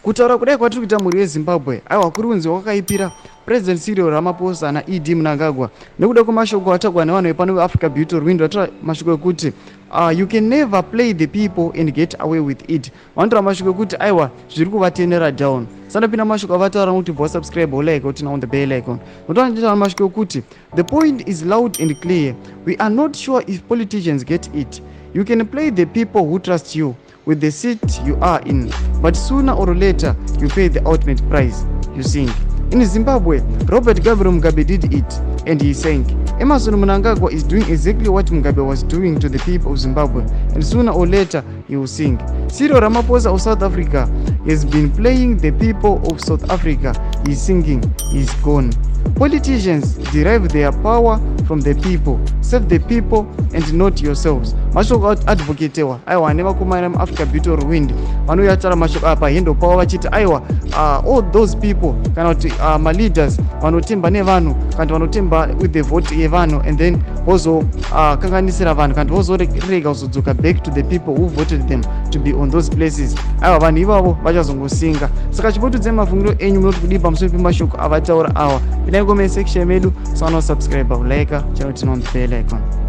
Kutaura kudai kwatiri kuita mhuri yeZimbabwe, aiwa kuri kunzi wakaipira President Cyril Ramaphosa naED Mnangagwa nekuda kwemashoko atagwa nevanhu vepano Africa Beauty Wind vatora mashoko ekuti you can never play the people and get away with it. Vanotora mashoko ekuti aiwa zviri kuvatenera down. Sandapinda mashoko avataura kuti bo subscribe like kuti on the bell icon. Votoita mashoko ekuti the point is loud and clear. We are not sure if politicians get it. You can play the people who trust you with the seat you are in, but sooner or later you pay the ultimate price. You sing. In Zimbabwe, Robert Gabriel Mugabe did it, and he sang. Emmerson Mnangagwa is doing exactly what Mugabe was doing to the people of Zimbabwe, and sooner or later he will sing. Cyril Ramaphosa of South Africa has been playing the people of South Africa. He is singing. He is gone. Politicians derive their power from the people. Serve the people and not yourselves. Mashoko advocatewa aiwa nevakomana muAfrica Beauty Wind vanoyatara mashoko apa hendo pavo vachiti aiwa all those people kana kuti maleaders vanotemba nevanhu kana vanotemba with the vote yevanhu and then vozokanganisira vanhu kana vozorega kuzodzoka back to the people who voted them to be on those places. Aiwa vanhu ivavo vachazongosinga. Saka chipotudzai mafungiro enyu munoti kudii pamusoro pemashoko avataura awa. Pindai comment section medu, subscribe, like, channel on the bell icon.